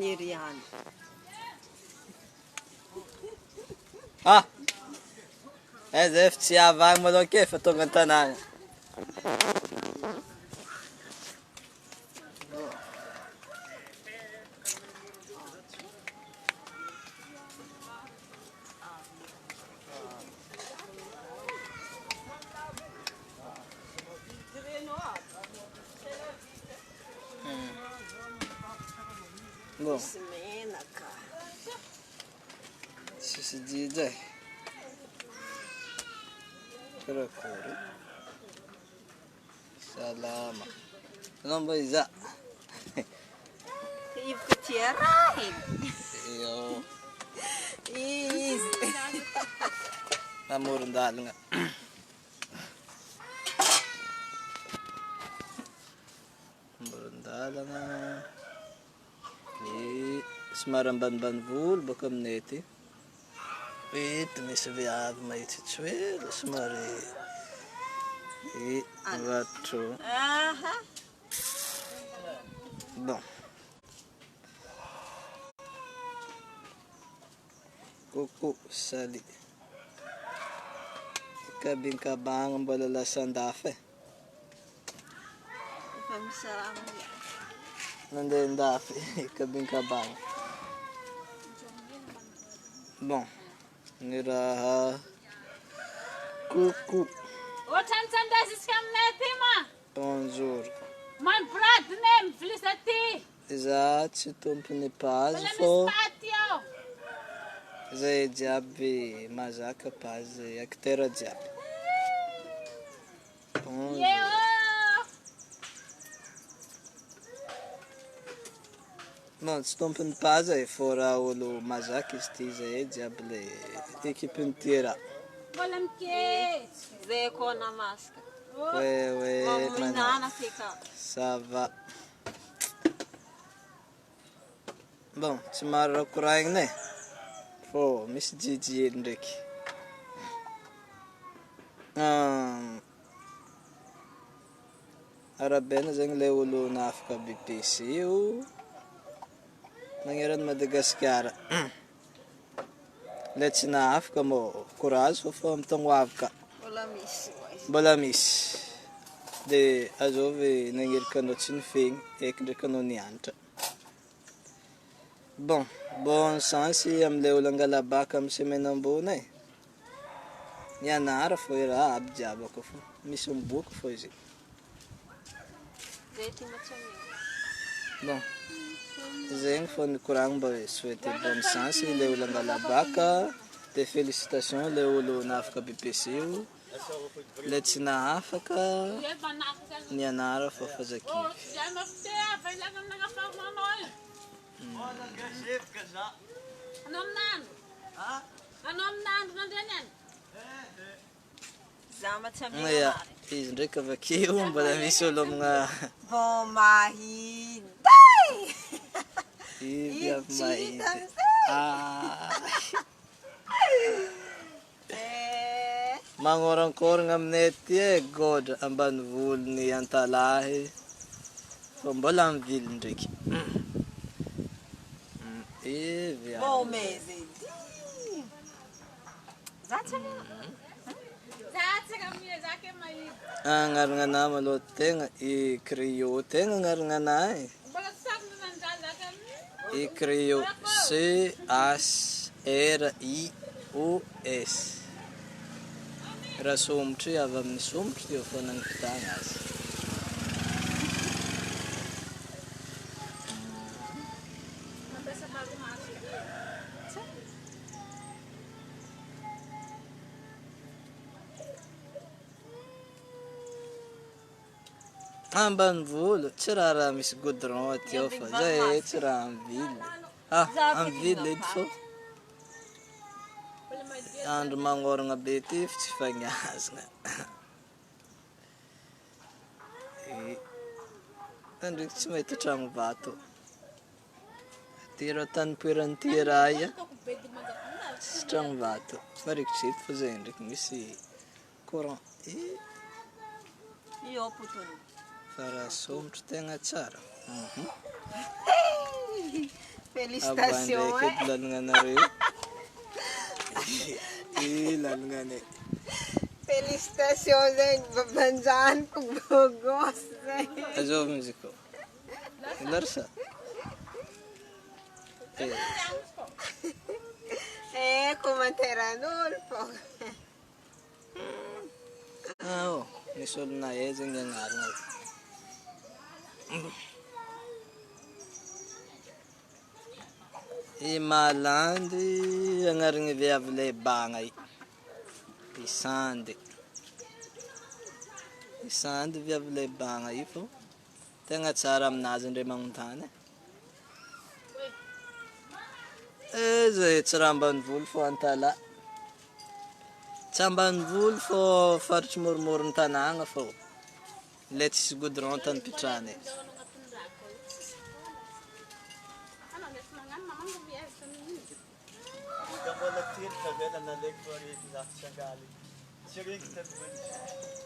tery ihany. Aiza efa tsy avagny malôha ke fa tonga an-tanàgna. Bom, Misy menaka. sisy jijay. Karakory. Salama. Anao mba iza? Ivoka tia raha hely. Io, Izy. amoron-dalagna. Amoron-dalagna. Somary ambanimbany volo baka aminay aty. Eto misy viavy mahitsitswely somary vatro. Aha. Bon. Coco sali. Kabinkabagna mbola lasan-dafy. Efa misy raha mandeha. Nandeha an-dafy kabinkabagna. Bon, ny raha Coco. Ohatrany tsy andesitsika aminay aty ma? Bonjour. Manodibradiny mivilisy aty. Za tsy tompony pazy Mbola fô misy paty ao. zay jiaby mazaka pazy acteur jiaby. Bonjour. Yeo. Non, tsy tompony pazy e, fô raha olo mazaka izy ty zay jiaby le ekipiny ty raha. Mbola miketsy. Zay koa namasaka. Ouais, Mihinana tika. ça va. Bon, tsy maro raha koragnina e. Fô misy jijy hely ndraiky. Arabena zegny le olo nafaka BPC io. Magneran'i Madagasikara. Le tsy nahafaka mô courage fô amitaogno avy ka. Mbola misy. Mbola misy. De azovy nagneriky anao tsy nifegny, eky ndraiky anao nianatra. Bon, bon chance amile olo angala bac amin'ny semaine ambony e. Nianara fô i raha aby jiaby ako fô. Misy miboaka fô izy. Zay ty matsamo. Bon, zegny fô nikoragno mba hoe souhaiter bonne chance le olo angala bac. De félicitations le olo nafaka BPC io. Le tsy nahafaka nianara fô fa zakivy. Za matsamo. Ya, izy ndraiky avakeo mbola misy olo amina Vao mahinday. izy avy mahity. Magnorankoragna aminay aty e, godra ambanivolo Antalahy. Fô mbola amin'ny ville ndraiky. Bom mês edy. Za tsy Agnarana anahy malôha tegna Crio tegna agnarana anahy. Crio CHRIOS. Raha somotry avy amin'ny somotry teo fô nagnipitagna azy. Ambanivolo, tsy raha misy goudron aty ao fa zay tsy raha amin'ny ville. Amin'ny ville edy fô. Andro magnoragna be ty fa tsy fagniazana. Ndraiky tsy mahita tragno vato. Ty raha tanipoeran'ty raha ia, tsy tragno vato. Marikitry eto fa zay ndraiky misy courant. io potony. Fa raha somotro tegna tsara. Félicitations, ndraiky lalagna lalagna Félicitations zegny babanjaniko bogos zegny. azov izy koa ilarsa Komanteran'olo fô. nisy olo nahay zegny agnarana i malandy agnarana viavy lay bagna isandy viavy lay bagna io fô tegna tsara aminazy indray magnontany zay tsy raha ambanivolo fô antala tsy ambanivolo fô faritry moromorony tanàgna fô le tsisy goudron tany pitrahany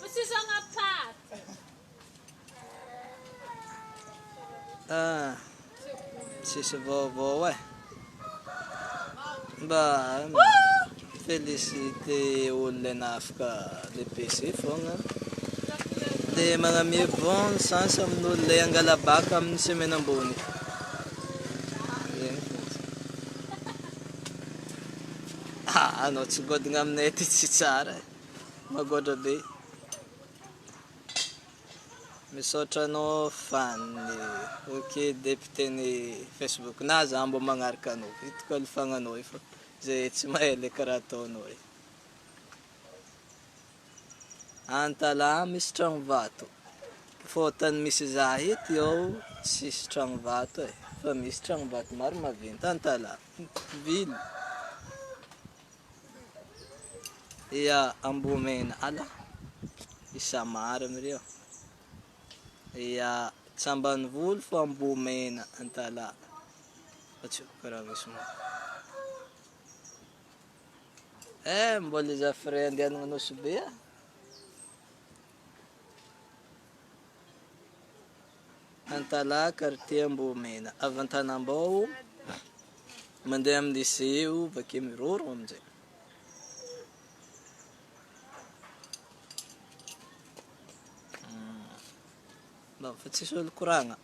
Masisang apat. tsisy vaovao mba félicité olo le nafaka le PC fogna dia magnamia bon sens amin'olo le angalabaka amin'ny semaine ambony zegny anao tsy godina aminay ty tsy tsara magoatra be misaotra anao fan ok député ny Facebook na za mbo magnaraka anao hitako alifagnanao fa zay tsy mahay le karaha ataonao antala misy tragno vato fô tany misy za eto ao tsisy tragno vato fa misy tragno vato maro maventy antala vily ia Ambomena ala isamara mireo ia tsy ambanivolo fô Ambomena antala tsy karaha misy mbola iza frais andehanana Nosy Be antala quartier Ambomena avy Antanambao mandeha amin'ny lycée vakeo miroro aminjay fa tsisy olo koragna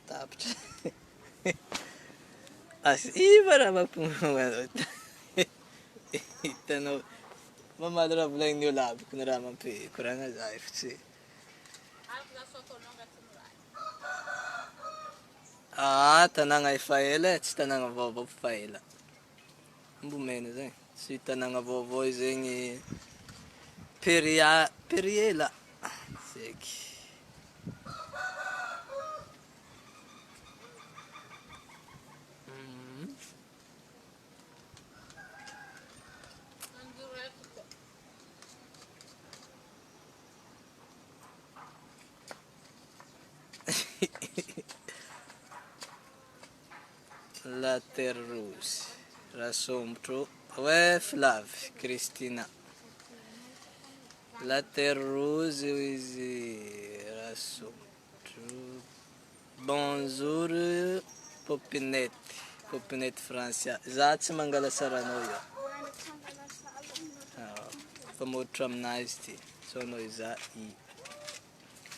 tapitra iva raha mampimonao hitanao mamaly raha volagnin'ny olo aby ny raha mampikoragna za efa tsy tanàgna efa ela tsy tanàgna vaovao fa ela Ambomena zegny tsy tanàgna vaovao zegny Periela zeky La Terre Rose Rasombotro Flavy Kristina La Terre Rose izy Rasombotro bonjour Popinette Francia za tsy mangala saranao io fa moditra aminazy ty so anao iza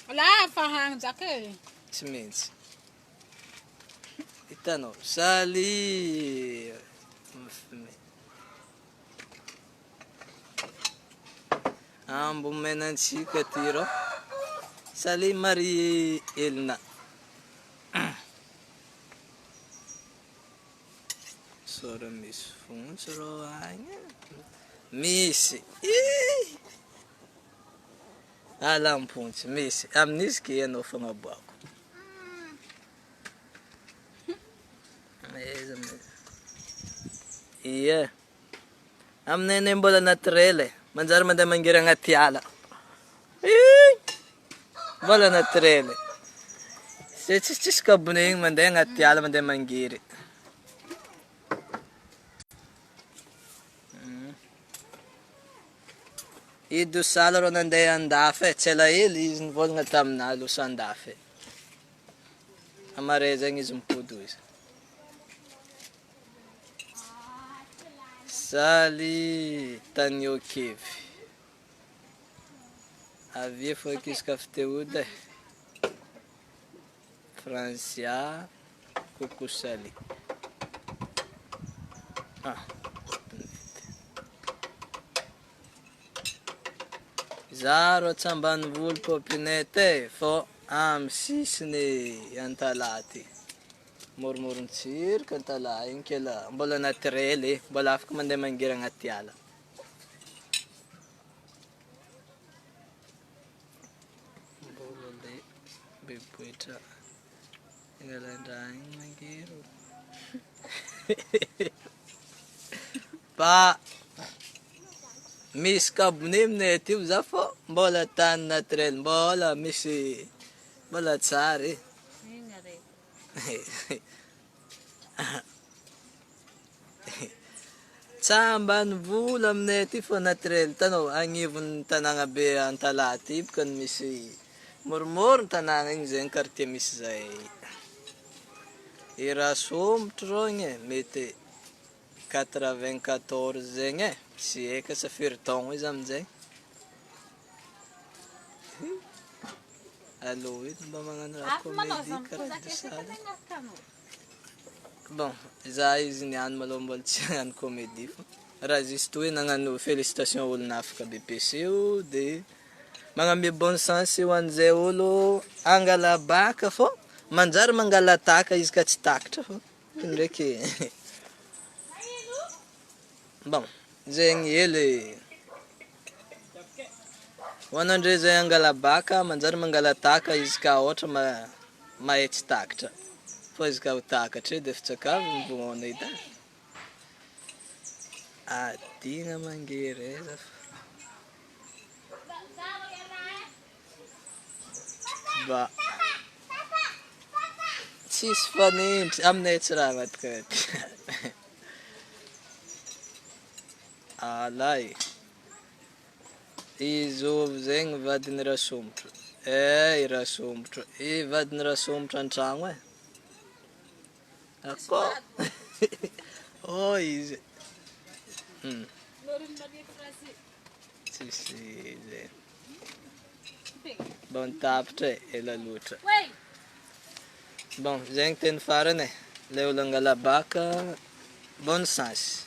Wala fahang jake. tsy maintsy hitanao saly Ambomenantsika ty rô saly Marie Elina sora misy fontsy rô agny misy alampontsy misy amin'izy ke anao fagnaboako iya aminay nay mbola naturel manjary mandeha mangery agnaty ala mbola naturel se tsisy kabonegny mandeha agnaty ala mandeha mangery ido sala rô nandeha andafy tsy ela hely izy nivolagna tamina loso andafy amaray zegny izy mipody izy Saly Taniokevy. Avia foi aqui esse cafeteuda. Francia Kukusali. Zaro atsambanivolo popinete fô amy sisiny antalaty. Mormorontsirika antala igny kela mbola naturel mbola afaka mandeha mangery agnaty ala. Mbola le bepoitra ngalandragny mangery. Pa misy kabone aminay aty za fô mbola tany naturel, mbola misy mbola tsara Tsambanivolo aminay aty fô naturel, tanao agnivon'ny tanàgna be Antalaty bôka misy moromorony tanàgna igny zegny quartier misy zay. I Rasombotra rô igny mety 94 zegny tsy haiko sa firy taogno izy aminjay. Allô, mba magnano raha comédie karaha desady. Bon, za izy niany malôha mbola tsy hagnano comédie fô raha juste hoe nagnano félicitation olo nafaka BPC io, de magname bonne chance ho an'izay olo angala bac fô manjary mangala taka izy ka tsy takatra fô ndraiky. Bon, zegny hely ho an'andre zay angala bac manjary mangala taka izy ka ohatra mahay tsy takatra. Fô izy ka ho takatra edy efa tsakavy mivognoana edy. Adigna mangery aiza fa. Ba tsisy fanindry aminay tsy raha agnaty karaty. Alay izôvy zegny vadiny Rasombotra. I Rasombotra, i vadiny Rasombotra an-tragno akô. Oh izy. Tsisy zegny. Bon tapitra ela loatra. Bon, zegny teny farany le olo angala bac bonne chance.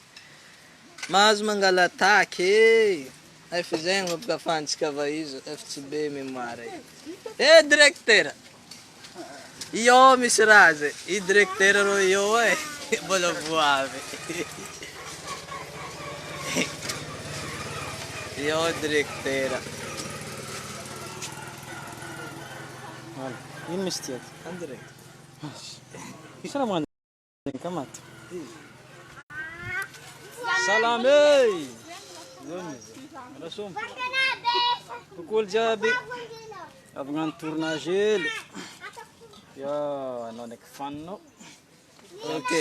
Mahazo mangala taky efa zegny mampikafantsika va izy efa tsy be mémoire. Directeur! Io misy raha zay, i directeur rô io mbola voavy. Io directeur. Ino misy ty aty? Andrei. Sana magnano kamaty. Salame! Zony Rasombotra. Kokolo jiaby. Avy gnano tournage hely. Ya anao ndraiky faninao. Ok,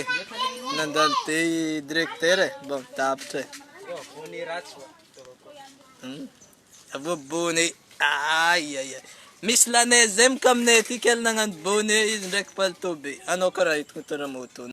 nandalo te i directeur bon tapitra. Bony ratsy va. Avô bony. Ai ai ai. Misy lanay zay aminay aty kely nagnano bony izy ndraiky palto be. Anao karaha hitako tara moto.